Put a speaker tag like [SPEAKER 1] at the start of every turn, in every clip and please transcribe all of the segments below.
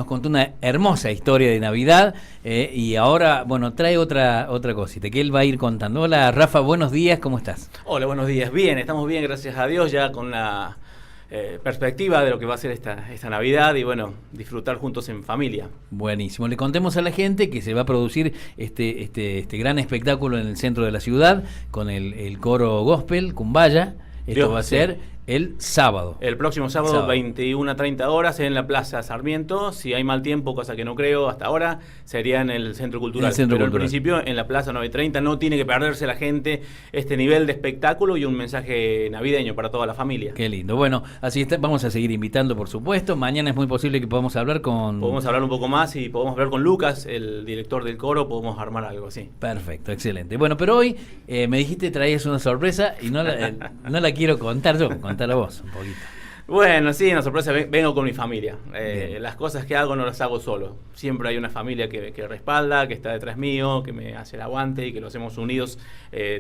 [SPEAKER 1] nos contó una hermosa historia de Navidad y ahora, bueno, trae otra cosita que él va a ir contando. Hola Rafa, buenos días, ¿cómo estás?
[SPEAKER 2] Hola, buenos días. Bien, estamos bien, gracias a Dios, ya con la perspectiva de lo que va a ser esta Navidad y bueno, disfrutar juntos en familia.
[SPEAKER 1] Buenísimo. Le contemos a la gente que se va a producir este gran espectáculo en el centro de la ciudad con el coro gospel, Kumbaya. Esto va a ser el sábado.
[SPEAKER 2] El próximo sábado. 21 a 30 horas en la Plaza Sarmiento. Si hay mal tiempo, cosa que no creo hasta ahora, sería en el Centro Cultural. Pero al principio en la Plaza 9:30 no tiene que perderse la gente este nivel de espectáculo y un mensaje navideño para toda la familia.
[SPEAKER 1] Qué lindo. Bueno, así está, vamos a seguir invitando, por supuesto. Mañana es muy posible que podamos hablar con...
[SPEAKER 2] Podemos hablar un poco más y podemos hablar con Lucas, el director del coro, podemos armar algo así.
[SPEAKER 1] Perfecto, excelente. Bueno, pero hoy me dijiste traías una sorpresa y no la quiero contar yo. Contala vos un poquito.
[SPEAKER 2] Bueno, sí, una sorpresa. Vengo con mi familia. Las cosas que hago no las hago solo. Siempre hay una familia que respalda, que está detrás mío, que me hace el aguante y que lo hacemos unidos.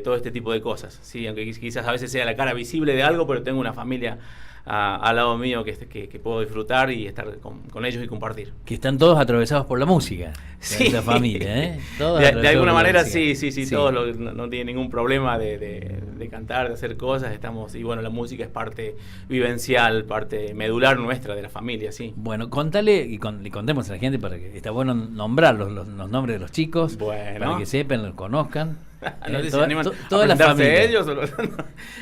[SPEAKER 2] Todo este tipo de cosas. Sí, aunque quizás a veces sea la cara visible de algo, pero tengo una familia al lado mío que puedo disfrutar y estar con ellos y compartir.
[SPEAKER 1] Que están todos atravesados por la música.
[SPEAKER 2] Sí.
[SPEAKER 1] La familia, ¿eh?
[SPEAKER 2] De alguna manera sí. Todos no tienen ningún problema de cantar, de hacer cosas. Y bueno, la música es parte vivencial, parte medular nuestra de la familia, sí.
[SPEAKER 1] Bueno, contale y contemos a la gente para que está bueno nombrar los nombres de los chicos, para que sepan, los conozcan.
[SPEAKER 2] No sé si se animan
[SPEAKER 1] toda la familia.
[SPEAKER 2] Ellos.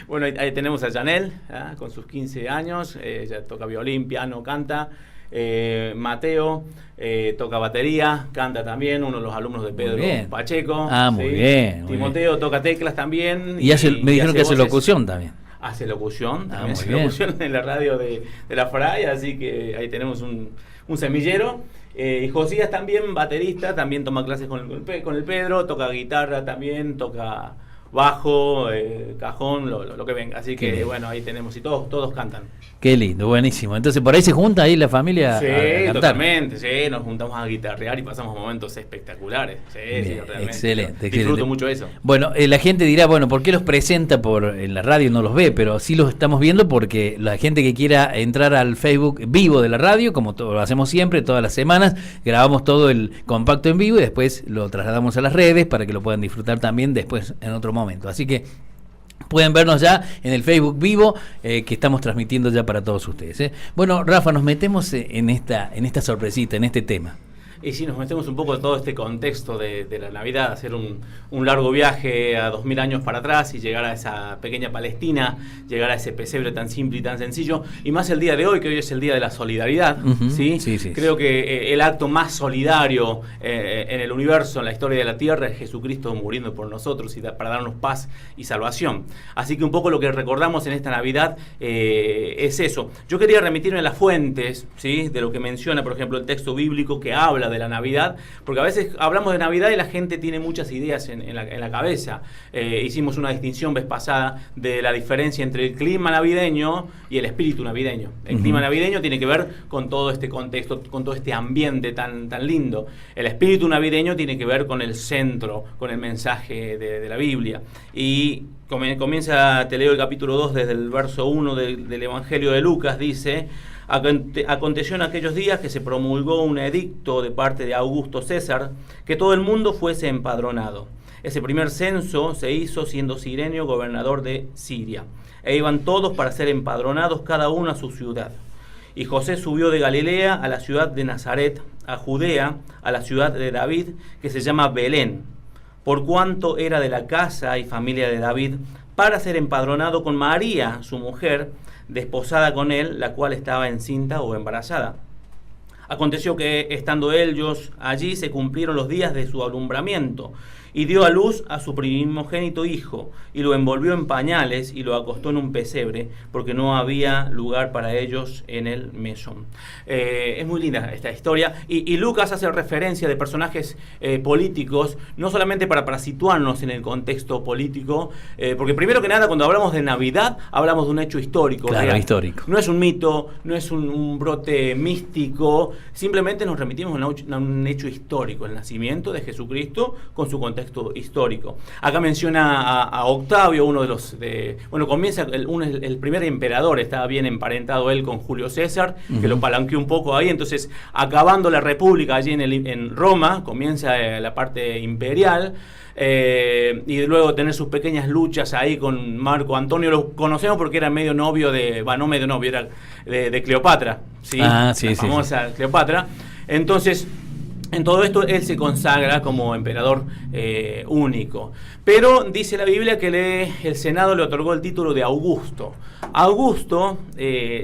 [SPEAKER 2] Bueno, ahí tenemos a Janel, con sus 15 años, ella toca violín, piano, canta. Mateo toca batería, canta también, uno de los alumnos de Pedro Pacheco.
[SPEAKER 1] Muy bien.
[SPEAKER 2] Timoteo toca teclas también.
[SPEAKER 1] Y me dijeron que hace locución también.
[SPEAKER 2] Hace locución, también hace locución en la radio de la FRAI, así que ahí tenemos un semillero. Y Josías también, baterista, también toma clases con el Pedro, toca guitarra también, toca bajo, cajón, lo que venga. Así que bueno, ahí tenemos, y todos cantan. Qué lindo, buenísimo. Entonces por ahí se junta ahí la familia a cantar. Totalmente, sí, nos juntamos a guitarrear y pasamos momentos espectaculares.
[SPEAKER 1] Bien,
[SPEAKER 2] realmente.
[SPEAKER 1] Excelente.
[SPEAKER 2] Disfruto mucho eso.
[SPEAKER 1] Bueno, la gente dirá, bueno, ¿por qué los presenta en la radio? No los ve, pero sí los estamos viendo porque la gente que quiera entrar al Facebook vivo de la radio, como lo hacemos siempre, todas las semanas, grabamos todo el compacto en vivo y después lo trasladamos a las redes para que lo puedan disfrutar también después en otro momento. Así que pueden vernos ya en el Facebook vivo que estamos transmitiendo ya para todos ustedes. Bueno, Rafa, nos metemos en esta sorpresita, en este tema.
[SPEAKER 2] Y sí, nos metemos un poco en todo este contexto de la Navidad, hacer un largo viaje a 2000 años para atrás y llegar a esa pequeña Palestina, llegar a ese pesebre tan simple y tan sencillo, y más el día de hoy, que hoy es el día de la solidaridad. ¿Sí? Sí. Creo que el acto más solidario en el universo, en la historia de la Tierra, es Jesucristo muriendo por nosotros y para darnos paz y salvación. Así que un poco lo que recordamos en esta Navidad es eso. Yo quería remitirme a las fuentes, ¿sí?, de lo que menciona, por ejemplo, el texto bíblico que habla de la Navidad, porque a veces hablamos de Navidad y la gente tiene muchas ideas en la cabeza. Hicimos una distinción vez pasada de la diferencia entre el clima navideño y el espíritu navideño. El clima navideño tiene que ver con todo este contexto, con todo este ambiente tan lindo. El espíritu navideño tiene que ver con el centro, con el mensaje de la Biblia. Y te leo el capítulo 2 desde el verso 1 del Evangelio de Lucas, dice: aconteció en aquellos días que se promulgó un edicto de parte de Augusto César que todo el mundo fuese empadronado. Ese primer censo se hizo siendo Cirenio gobernador de Siria, e iban todos para ser empadronados, cada uno a su ciudad. Y José subió de Galilea a la ciudad de Nazaret, a Judea, a la ciudad de David, que se llama Belén, por cuanto era de la casa y familia de David, para ser empadronado con María, su mujer, desposada con él, la cual estaba encinta o embarazada. Aconteció que, estando ellos allí, se cumplieron los días de su alumbramiento, y dio a luz a su primogénito hijo, y lo envolvió en pañales y lo acostó en un pesebre, porque no había lugar para ellos en el mesón. Es muy linda esta historia, y Lucas hace referencia de personajes políticos, no solamente para situarnos en el contexto político, porque primero que nada, cuando hablamos de Navidad, hablamos de un hecho histórico.
[SPEAKER 1] Claro,
[SPEAKER 2] real.
[SPEAKER 1] Histórico.
[SPEAKER 2] No es un mito, no es un brote místico, simplemente nos remitimos a un hecho histórico, el nacimiento de Jesucristo con su contexto contexto histórico. Acá menciona a Octavio, uno de los... comienza, el primer emperador, estaba bien emparentado él con Julio César, que lo palanqueó un poco ahí, entonces acabando la república allí en Roma, comienza la parte imperial, y luego tener sus pequeñas luchas ahí con Marco Antonio. Lo conocemos porque era medio novio no medio novio, era de Cleopatra, ¿sí? La famosa Cleopatra. Entonces, en todo esto él se consagra como emperador único. Pero dice la Biblia que el Senado le otorgó el título de Augusto. Augusto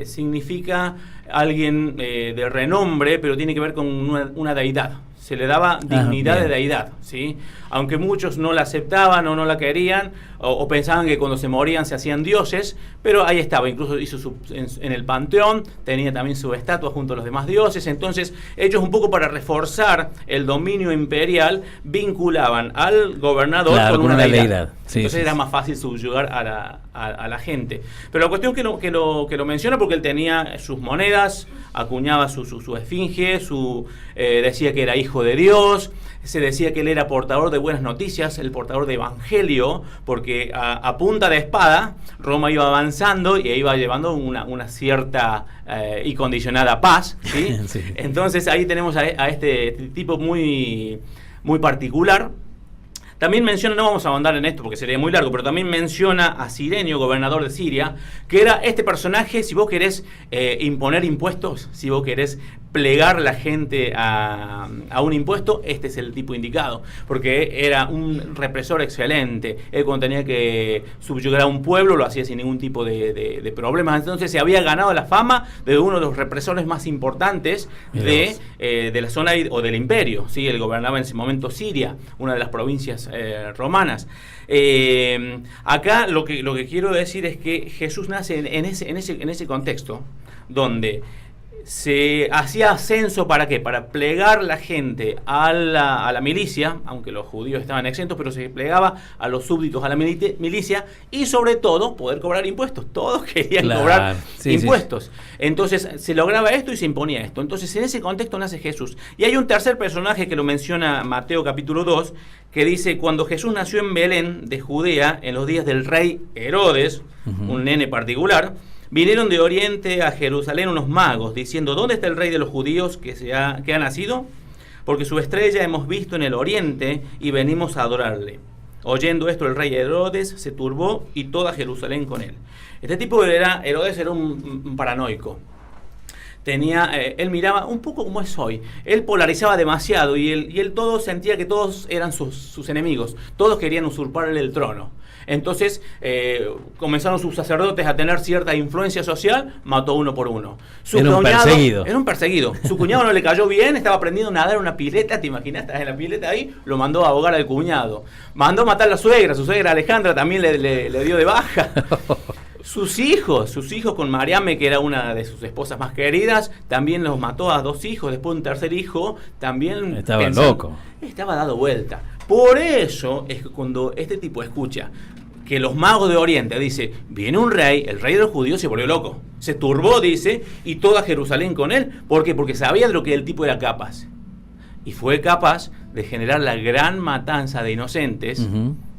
[SPEAKER 2] significa alguien de renombre, pero tiene que ver con una deidad. Se le daba dignidad de deidad, ¿sí? Aunque muchos no la aceptaban o no la querían, o pensaban que cuando se morían se hacían dioses, pero ahí estaba, incluso hizo en el panteón, tenía también su estatua junto a los demás dioses. Entonces ellos, un poco para reforzar el dominio imperial, vinculaban al gobernador con una deidad. Entonces era más fácil subyugar a la gente. Pero la cuestión que lo menciona porque él tenía sus monedas, acuñaba su esfinge, decía que era hijo de Dios, se decía que él era portador de buenas noticias, el portador de evangelio, porque a punta de espada Roma iba avanzando y iba llevando una cierta y condicionada paz, ¿sí? Sí. Entonces ahí tenemos a este tipo muy, muy particular. También menciona, no vamos a ahondar en esto porque sería muy largo, pero también menciona a Cirenio, gobernador de Siria, que era este personaje, si vos querés imponer impuestos, si vos querés plegar la gente a un impuesto, este es el tipo indicado, porque era un represor excelente. Él, cuando tenía que subyugar a un pueblo, lo hacía sin ningún tipo de problemas. Entonces se había ganado la fama de uno de los represores más importantes de la zona o del imperio, ¿sí? Él gobernaba en ese momento Siria, una de las provincias romanas. Acá lo que quiero decir es que Jesús nace en ese contexto donde se hacía censo. ¿Para qué? Para plegar la gente a la milicia, aunque los judíos estaban exentos, pero se plegaba a los súbditos a la milicia, y sobre todo poder cobrar impuestos. Todos querían cobrar impuestos. Sí. Entonces se lograba esto y se imponía esto. Entonces en ese contexto nace Jesús. Y hay un tercer personaje que lo menciona Mateo capítulo 2, que dice: cuando Jesús nació en Belén de Judea, en los días del rey Herodes, un nene particular, vinieron de Oriente a Jerusalén unos magos, diciendo: ¿dónde está el rey de los judíos que ha nacido? Porque su estrella hemos visto en el Oriente y venimos a adorarle. Oyendo esto, el rey Herodes se turbó y toda Jerusalén con él. Herodes era un paranoico. Él miraba un poco como es hoy. Él polarizaba demasiado y él todo sentía que todos eran sus enemigos. Todos querían usurparle el trono. Entonces comenzaron sus sacerdotes a tener cierta influencia social, mató uno por uno.
[SPEAKER 1] Era un perseguido.
[SPEAKER 2] Su cuñado no le cayó bien, estaba aprendiendo a nadar en una pileta, ¿te imaginas? Estás en la pileta ahí, lo mandó a ahogar al cuñado. Mandó a matar a su suegra Alejandra también le dio de baja. Sus hijos con Mariame, que era una de sus esposas más queridas, también los mató a 2 hijos. Después un tercer hijo también
[SPEAKER 1] estaba loco.
[SPEAKER 2] Estaba dado vuelta. Por eso es que cuando este tipo escucha que los magos de Oriente dice: viene un rey, el rey de los judíos, se volvió loco. Se turbó, dice, y toda Jerusalén con él. ¿Por qué? Porque sabía de lo que el tipo era capaz. Y fue capaz de generar la gran matanza de inocentes,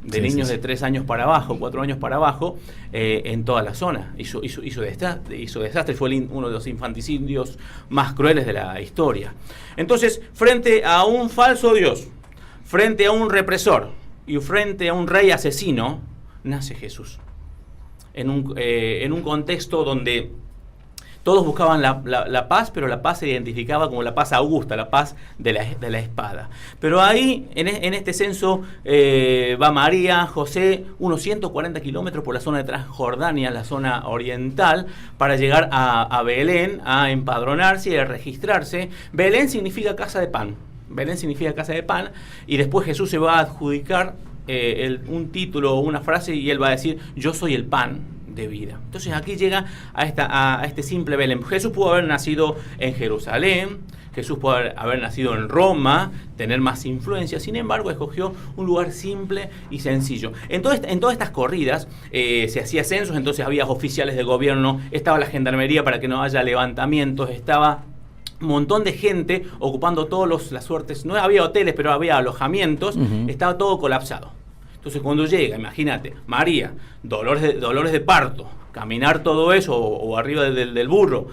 [SPEAKER 2] niños de 3 años para abajo, 4 años para abajo, en toda la zona. Hizo desastre, fue uno de los infanticidios más crueles de la historia. Entonces, frente a un falso Dios, frente a un represor y frente a un rey asesino, nace Jesús. En un contexto donde todos buscaban la paz, pero la paz se identificaba como la paz augusta, la paz de la espada. Pero ahí, en este censo, va María, José, unos 140 kilómetros por la zona de Transjordania, la zona oriental, para llegar a Belén, a empadronarse y a registrarse. Belén significa casa de pan. Y después Jesús se va a adjudicar un título o una frase, y él va a decir: yo soy el pan de vida. Entonces aquí llega a este simple Belén. Jesús pudo haber nacido en Jerusalén, Jesús pudo haber nacido en Roma, tener más influencia. Sin embargo, escogió un lugar simple y sencillo. En todas estas corridas se hacía censos, entonces había oficiales de gobierno, estaba la gendarmería para que no haya levantamientos, estaba montón de gente ocupando todas las suertes. No había hoteles, pero había alojamientos. Estaba todo colapsado. Entonces cuando llega, imagínate, María, dolores de parto, caminar todo eso o arriba del burro,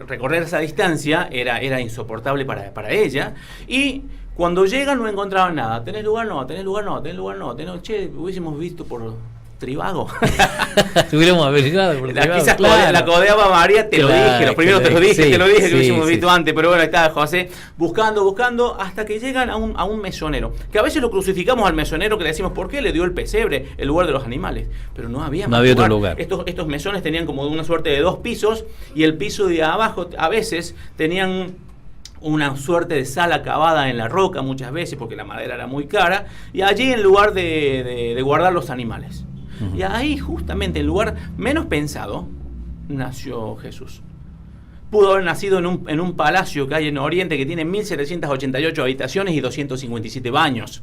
[SPEAKER 2] recorrer esa distancia era insoportable para ella. Y cuando llegan no encontraban nada. ¿Tenés lugar? No, tenés lugar, no, tenés lugar, no. Che, hubiésemos visto por Trivago.
[SPEAKER 1] Si hubiéramos averiguado por Trivago.
[SPEAKER 2] Quizás
[SPEAKER 1] claro.
[SPEAKER 2] la codeaba María, te lo dije, los primeros te lo dije, que lo hubiésemos visto antes, pero bueno, estaba José buscando, hasta que llegan a un mesonero, que a veces lo crucificamos al mesonero, que le decimos, ¿por qué le dio el pesebre, el lugar de los animales? Pero no había
[SPEAKER 1] otro lugar.
[SPEAKER 2] Estos mesones tenían como una suerte de 2 pisos, y el piso de abajo a veces tenían una suerte de sala acabada en la roca muchas veces, porque la madera era muy cara, y allí en lugar de guardar los animales. Y ahí, justamente, en el lugar menos pensado, nació Jesús. Pudo haber nacido en un palacio que hay en Oriente que tiene 1.788 habitaciones y 257 baños.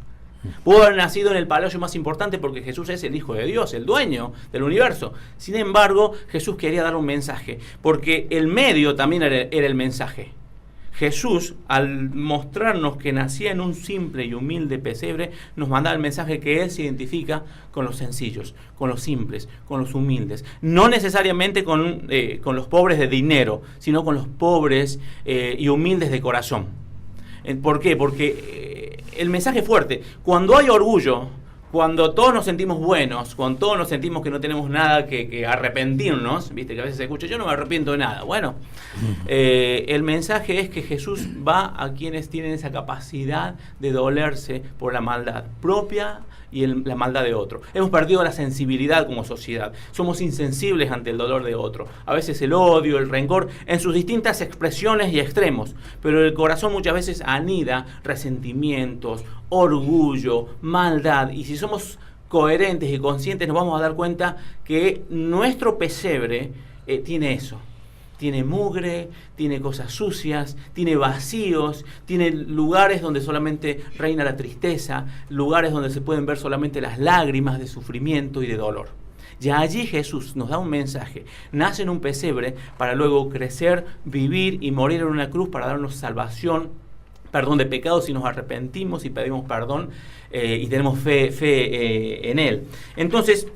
[SPEAKER 2] Pudo haber nacido en el palacio más importante porque Jesús es el Hijo de Dios, el dueño del universo. Sin embargo, Jesús quería dar un mensaje, porque el medio también era el mensaje. Jesús, al mostrarnos que nacía en un simple y humilde pesebre, nos mandaba el mensaje que Él se identifica con los sencillos, con los simples, con los humildes. No necesariamente con los pobres de dinero, sino con los pobres y humildes de corazón. ¿Por qué? Porque el mensaje es fuerte. Cuando hay orgullo, cuando todos nos sentimos buenos, cuando todos nos sentimos que no tenemos nada que arrepentirnos, viste que a veces se escucha, yo no me arrepiento de nada. Bueno, el mensaje es que Jesús va a quienes tienen esa capacidad de dolerse por la maldad propia y la maldad de otro. Hemos perdido la sensibilidad como sociedad. Somos insensibles ante el dolor de otro. A veces el odio, el rencor, en sus distintas expresiones y extremos. Pero el corazón muchas veces anida resentimientos, orgullo, maldad. Y si somos coherentes y conscientes, nos vamos a dar cuenta que nuestro pesebre tiene eso. Tiene mugre, tiene cosas sucias, tiene vacíos, tiene lugares donde solamente reina la tristeza, lugares donde se pueden ver solamente las lágrimas de sufrimiento y de dolor. Ya allí Jesús nos da un mensaje. Nace en un pesebre para luego crecer, vivir y morir en una cruz para darnos salvación, perdón de pecados si nos arrepentimos y pedimos perdón y tenemos fe en Él. Entonces,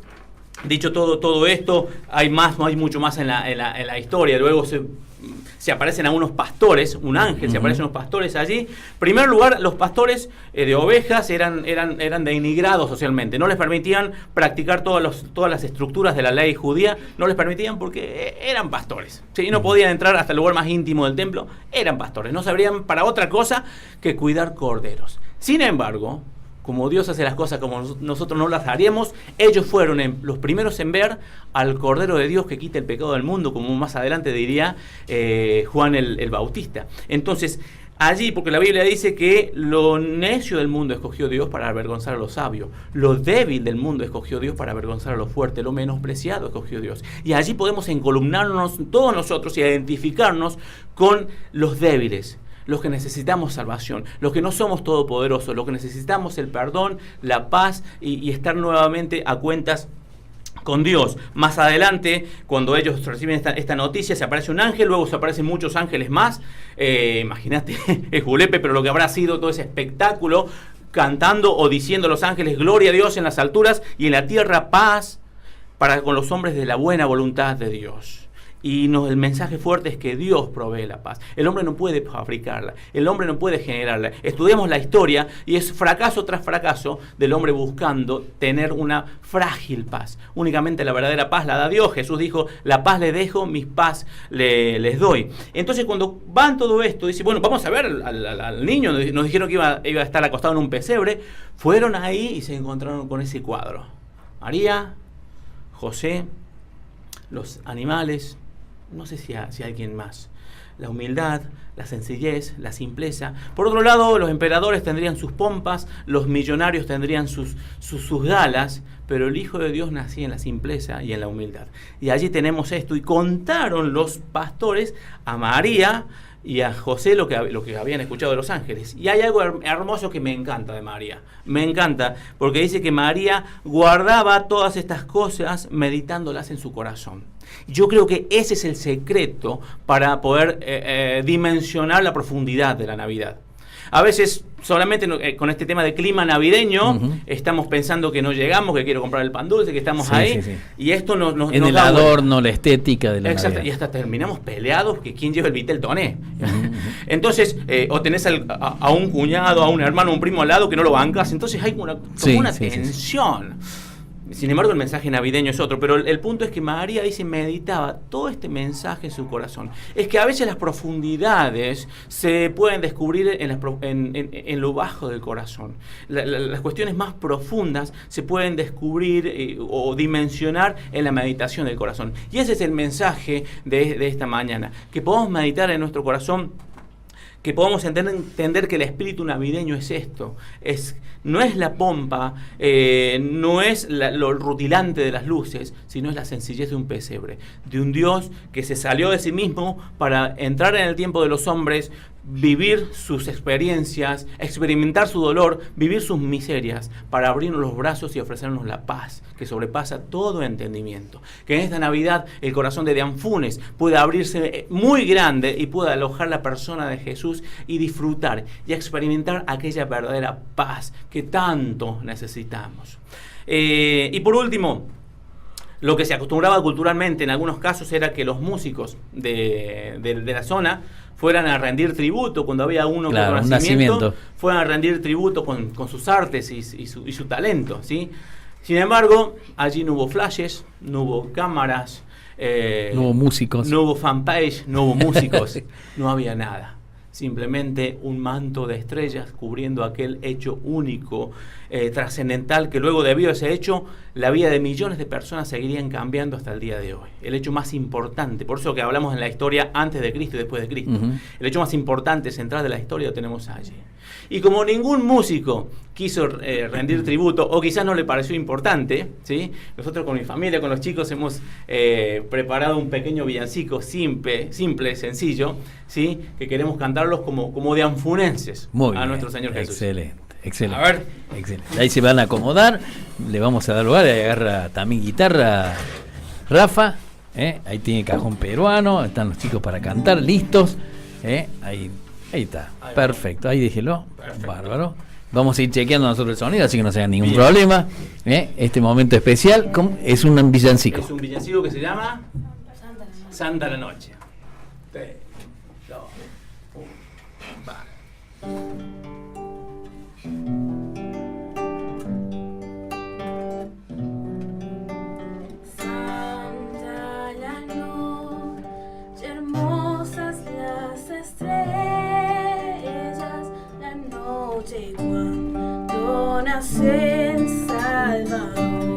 [SPEAKER 2] dicho todo esto, hay mucho más en la historia. Luego se aparecen algunos pastores, un ángel, se aparecen unos pastores allí. En primer lugar, los pastores de ovejas eran denigrados socialmente. No les permitían practicar todas las estructuras de la ley judía, no les permitían porque eran pastores. ¿Sí? No podían entrar hasta el lugar más íntimo del templo, eran pastores. No sabrían para otra cosa que cuidar corderos. Sin embargo, como Dios hace las cosas como nosotros no las haríamos, ellos fueron los primeros en ver al Cordero de Dios que quita el pecado del mundo, como más adelante diría Juan el Bautista. Entonces, allí, porque la Biblia dice que lo necio del mundo escogió Dios para avergonzar a lo sabio, lo débil del mundo escogió Dios para avergonzar a lo fuerte, lo menospreciado escogió Dios. Y allí podemos encolumnarnos todos nosotros y identificarnos con los débiles, los que necesitamos salvación, los que no somos todopoderosos, los que necesitamos el perdón, la paz y estar nuevamente a cuentas con Dios. Más adelante, cuando ellos reciben esta noticia, se aparece un ángel, luego se aparecen muchos ángeles más. Imagínate, es julepe, pero lo que habrá sido todo ese espectáculo, cantando o diciendo los ángeles, gloria a Dios en las alturas y en la tierra paz para con los hombres de la buena voluntad de Dios. Y el mensaje fuerte es que Dios provee la paz. El hombre no puede fabricarla, el hombre no puede generarla. Estudiamos la historia y es fracaso tras fracaso del hombre buscando tener una frágil paz. Únicamente la verdadera paz la da Dios. Jesús dijo, la paz les dejo, mis paz les doy. Entonces cuando van todo esto, dice, bueno, vamos a ver al niño. Nos dijeron que iba a estar acostado en un pesebre. Fueron ahí y se encontraron con ese cuadro. María, José, los animales, no sé si hay alguien más. La humildad, la sencillez, la simpleza. Por otro lado, los emperadores tendrían sus pompas, los millonarios tendrían sus galas, pero el Hijo de Dios nacía en la simpleza y en la humildad. Y allí tenemos esto. Y contaron los pastores a María y a José lo que habían escuchado de los ángeles. Y hay algo hermoso que me encanta de María. Me encanta, porque dice que María guardaba todas estas cosas meditándolas en su corazón. Yo creo que ese es el secreto para poder dimensionar la profundidad de la Navidad. A veces, solamente con este tema de clima navideño, estamos pensando que no llegamos, que quiero comprar el pan dulce, que estamos ahí, y esto nos
[SPEAKER 1] en el adorno, la estética de la
[SPEAKER 2] Exacto,
[SPEAKER 1] Navidad.
[SPEAKER 2] y hasta terminamos peleados que quién lleva el vitel toné. Entonces, o tenés a un cuñado, a un hermano, a un primo al lado que no lo bancas, entonces hay como una tensión. Sin embargo, el mensaje navideño es otro, pero el punto es que María dice, meditaba todo este mensaje en su corazón. Es que a veces las profundidades se pueden descubrir en lo bajo del corazón. Las cuestiones más profundas se pueden descubrir o dimensionar en la meditación del corazón. Y ese es el mensaje de esta mañana, que podamos meditar en nuestro corazón, que podamos entender que el espíritu navideño es esto, no es la pompa, no es lo rutilante de las luces, sino es la sencillez de un pesebre, de un Dios que se salió de sí mismo para entrar en el tiempo de los hombres, vivir sus experiencias, experimentar su dolor, vivir sus miserias, para abrirnos los brazos y ofrecernos la paz que sobrepasa todo entendimiento. Que en esta Navidad el corazón de Dean Funes pueda abrirse muy grande y pueda alojar la persona de Jesús y disfrutar y experimentar aquella verdadera paz que tanto necesitamos. Y por último, lo que se acostumbraba culturalmente en algunos casos era que los músicos de la zona fueran a rendir tributo cuando había uno con nacimiento, fueran a rendir tributo con sus artes y su talento, ¿sí? Sin embargo, allí no hubo flashes, no hubo cámaras,
[SPEAKER 1] no hubo músicos,
[SPEAKER 2] no hubo fanpage, no hubo músicos, no había nada. Simplemente un manto de estrellas cubriendo aquel hecho único, trascendental, que luego, debido a ese hecho, la vida de millones de personas seguirían cambiando hasta el día de hoy. El hecho más importante, por eso que hablamos en la historia antes de Cristo y después de Cristo, el hecho más importante, central de la historia, lo tenemos allí. Y como ningún músico quiso rendir tributo, o quizás no le pareció importante, ¿sí? Nosotros con mi familia, con los chicos, hemos preparado un pequeño villancico simple, sencillo, ¿sí? Que queremos cantarlos como de anfunenses a nuestro Señor Jesús.
[SPEAKER 1] Excelente.
[SPEAKER 2] A ver.
[SPEAKER 1] Excelente. Ahí se van a acomodar, le vamos a dar lugar, ahí agarra también guitarra Rafa, ahí tiene cajón peruano, están los chicos para cantar, listos, ahí está, perfecto, ahí déjelo, bárbaro. Vamos a ir chequeando nosotros el sonido, así que no se haga ningún problema. Este momento especial es un villancico.
[SPEAKER 2] Es un villancico que se llama Santa la Noche. 3, 2, 1, va.
[SPEAKER 3] Santa la noche, hermosas las estrellas, la noche cuando nace el Salvador.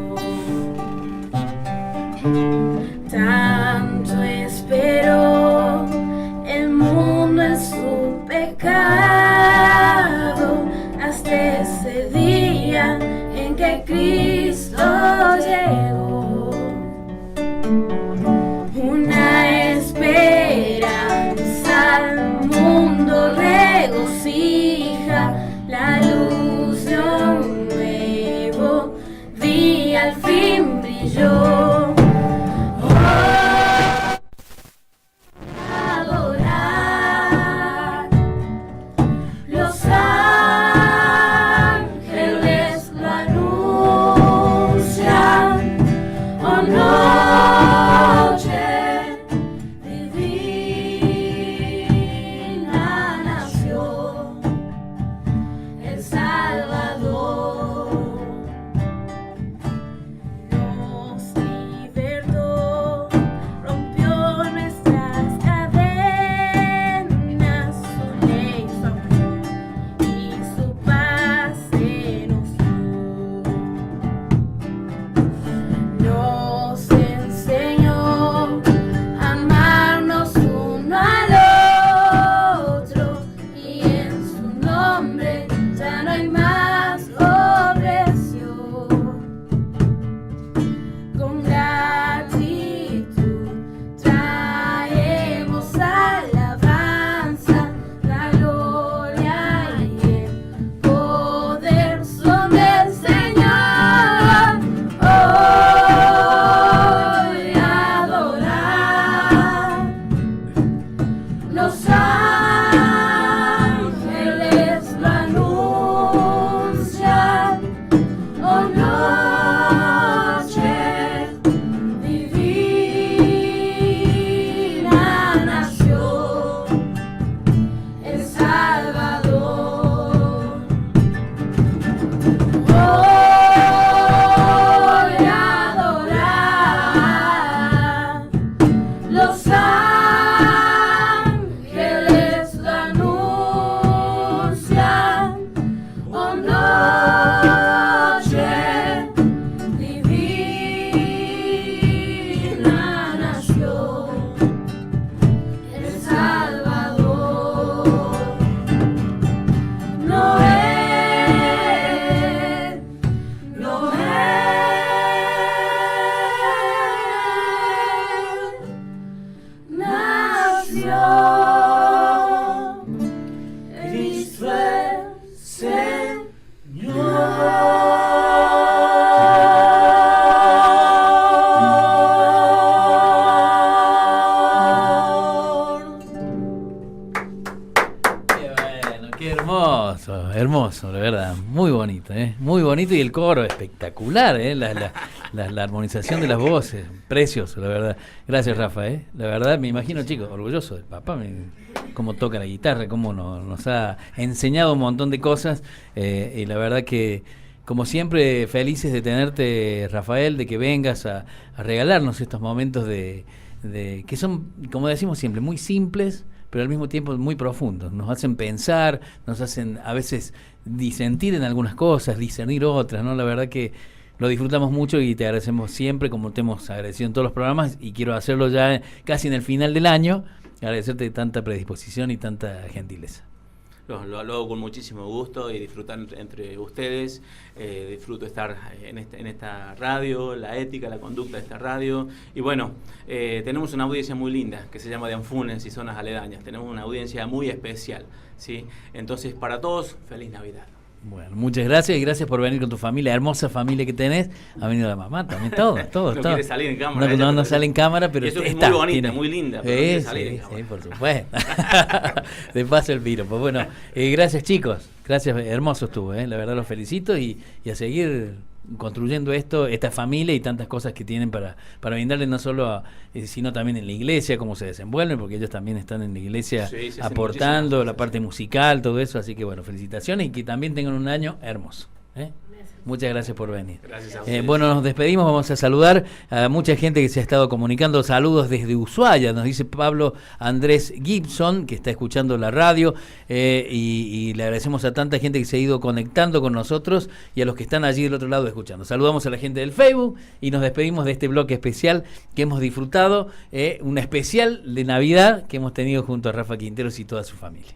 [SPEAKER 3] Tanto esperó el mundo en su pecado,
[SPEAKER 1] hermoso, la verdad, muy bonito, muy bonito, y el coro espectacular, la armonización de las voces, precioso, la verdad. Gracias, Rafa, la verdad me imagino, chicos, orgulloso del papá, cómo toca la guitarra, cómo nos ha enseñado un montón de cosas, y la verdad que, como siempre, felices de tenerte, Rafael, de que vengas a regalarnos estos momentos de que son, como decimos siempre, muy simples, pero al mismo tiempo muy profundos. Nos hacen pensar, nos hacen a veces disentir en algunas cosas, discernir otras, ¿no? La verdad que lo disfrutamos mucho y te agradecemos siempre, como te hemos agradecido en todos los programas, y quiero hacerlo ya casi en el final del año, agradecerte tanta predisposición y tanta gentileza.
[SPEAKER 2] Lo hago con muchísimo gusto y disfrutar entre ustedes. Disfruto estar en esta radio, la ética, la conducta de esta radio. Y bueno, tenemos una audiencia muy linda que se llama de Anfunes y zonas aledañas. Tenemos una audiencia muy especial, ¿sí? Entonces, para todos, feliz Navidad.
[SPEAKER 1] Bueno, muchas gracias y gracias por venir con tu familia, hermosa familia que tenés. Ha venido la mamá también, todo.
[SPEAKER 2] No quiere salir en cámara.
[SPEAKER 1] No sale en cámara, pero
[SPEAKER 2] eso
[SPEAKER 1] está.
[SPEAKER 2] Es muy bonita,
[SPEAKER 1] tiene...
[SPEAKER 2] muy linda, pero no quiere salir en cámara.
[SPEAKER 1] Sí, por supuesto. De paso el piro. Pues bueno, gracias chicos, gracias, hermoso estuvo, la verdad los felicito y a seguir construyendo esta familia y tantas cosas que tienen para brindarle no solo sino también en la iglesia, cómo se desenvuelven, porque ellos también están en la iglesia aportando la parte musical, todo eso, así que bueno, felicitaciones y que también tengan un año hermoso. Muchas gracias por venir.
[SPEAKER 2] Gracias a ustedes.
[SPEAKER 1] Bueno, nos despedimos, vamos a saludar a mucha gente que se ha estado comunicando. Saludos desde Ushuaia, nos dice Pablo Andrés Gibson, que está escuchando la radio, y le agradecemos a tanta gente que se ha ido conectando con nosotros y a los que están allí del otro lado escuchando. Saludamos a la gente del Facebook y nos despedimos de este bloque especial que hemos disfrutado, un especial de Navidad que hemos tenido junto a Rafa Quinteros y toda su familia.